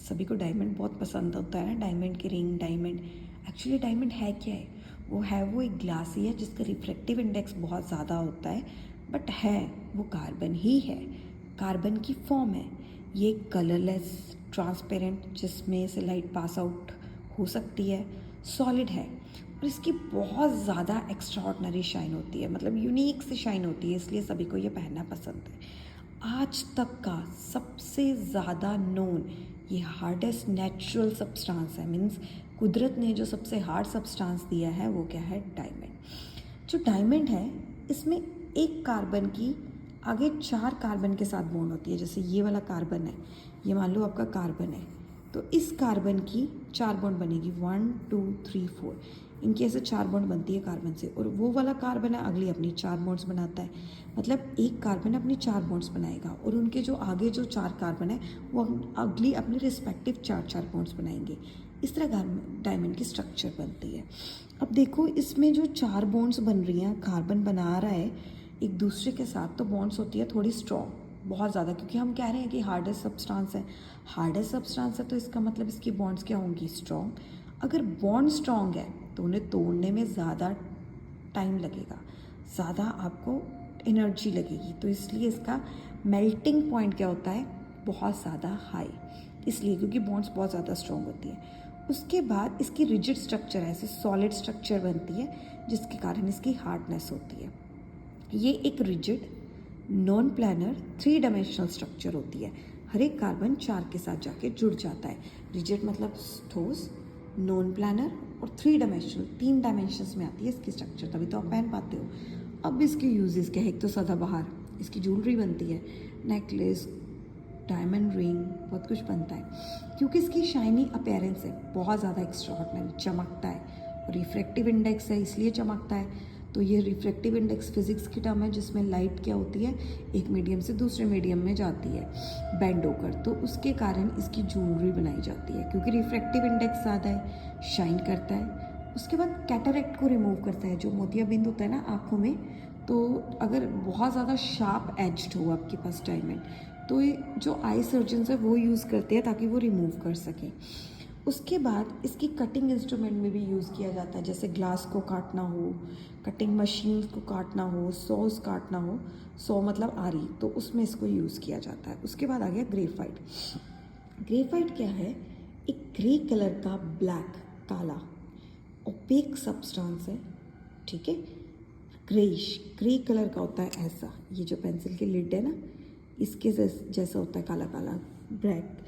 सभी को डायमंड बहुत पसंद होता है ना, डायमंड की रिंग, डायमंड। एक्चुअली डायमंड है क्या है? वो एक ग्लास ही है जिसका रिफ्रैक्टिव इंडेक्स बहुत ज़्यादा होता है, बट है वो कार्बन ही है, कार्बन की फॉर्म है। ये कलरलेस, ट्रांसपेरेंट, जिसमें से लाइट पास आउट हो सकती है, सॉलिड है, और इसकी बहुत ज़्यादा एक्स्ट्राऑर्डिनरी शाइन होती है, मतलब यूनिक सी शाइन होती है, इसलिए सभी को ये पहनना पसंद है। आज तक का सबसे ज़्यादा नोन ये हार्डेस्ट नेचुरल सब्सटेंस है, मीन्स कुदरत ने जो सबसे हार्ड सब्सटेंस दिया है वो क्या है? डायमंड। जो डायमंड है इसमें एक कार्बन की आगे 4 कार्बन के साथ बॉन्ड होती है। जैसे ये वाला कार्बन है, ये मान लो आपका कार्बन है, तो इस कार्बन की 4 बॉन्ड बनेगी, 1 2 3 4, इनकी ऐसे 4 बॉन्ड बनती है कार्बन से, और वो वाला कार्बन है अगली अपनी 4 बॉन्ड्स बनाता है। मतलब एक कार्बन अपनी 4 बॉन्ड्स बनाएगा, और उनके जो आगे जो 4 कार्बन है वो अगली अपनी रिस्पेक्टिव 4 बॉन्ड्स बनाएंगे। इस तरह डायमंड की स्ट्रक्चर बनती है। अब देखो इसमें जो 4 बॉन्ड्स बन रही हैं, कार्बन बना रहा है एक दूसरे के साथ, तो बॉन्ड्स होती है थोड़ी स्ट्रॉन्ग, बहुत ज़्यादा, क्योंकि हम कह रहे हैं कि हार्डेस्ट सब्सटेंस है। हार्डेस्ट सब्सटेंस है तो इसका मतलब इसकी बॉन्ड्स क्या होंगी? स्ट्रॉन्ग। अगर बॉन्ड स्ट्रॉन्ग है तो उन्हें तोड़ने में ज़्यादा टाइम लगेगा, ज़्यादा आपको एनर्जी लगेगी, तो इसलिए इसका मेल्टिंग पॉइंट क्या होता है? बहुत ज़्यादा हाई, इसलिए क्योंकि बॉन्ड्स बहुत ज़्यादा स्ट्रॉन्ग होती है। उसके बाद इसकी रिजिड स्ट्रक्चर है, ऐसे सॉलिड स्ट्रक्चर बनती है, जिसके कारण इसकी हार्डनेस होती है। ये एक rigid non planner 3 dimensional structure होती है। हर एक कार्बन 4 के साथ जाके जुड़ जाता है। रिजिड मतलब ठोस, नॉन प्लानर और 3 डायमेंशनल, 3 डायमेंशंस में आती है इसकी स्ट्रक्चर, तभी तो आप पहन पाते हो। अब इसके यूजेस क्या है? एक तो सदाबहार, इसकी ज्वेलरी बनती है, नेकलेस, डायमंड रिंग, बहुत कुछ बनता है, क्योंकि इसकी शाइनी अपीयरेंस है, बहुत ज़्यादा एक्स्ट्राऑर्डिनरी, चमकता है, और रिफ्रैक्टिव इंडेक्स है इसलिए चमकता है। तो ये रिफ्रैक्टिव इंडेक्स फिजिक्स की टर्म है, जिसमें लाइट क्या होती है? एक मीडियम से दूसरे मीडियम में जाती है बेंड होकर, तो उसके कारण इसकी ज्वेलरी बनाई जाती है, क्योंकि रिफ्रैक्टिव इंडेक्स ज़्यादा है, शाइन करता है। उसके बाद कैटरेक्ट को रिमूव करता है, जो मोतियाबिंद होता है ना आँखों में, तो अगर बहुत ज़्यादा शार्प एज्ड हो आपके पास डायमंड, तो ये जो आई सर्जन्स है वो यूज़ करते हैं ताकि वो रिमूव कर सकें। उसके बाद इसकी कटिंग इंस्ट्रूमेंट में भी यूज़ किया जाता है, जैसे ग्लास को काटना हो, कटिंग मशीन को काटना हो, सॉस काटना हो, सॉ मतलब आरी, तो उसमें इसको यूज़ किया जाता है। उसके बाद आ गया ग्रेफाइट। ग्रेफाइट क्या है? एक ग्रे कलर का, ब्लैक, काला, ओपेक सब्सटेंस है, ठीक है, ग्रेइश, ग्रे कलर का होता है ऐसा। ये जो पेंसिल की लिड है ना, इसके जैसा होता है, काला काला, ब्लैक।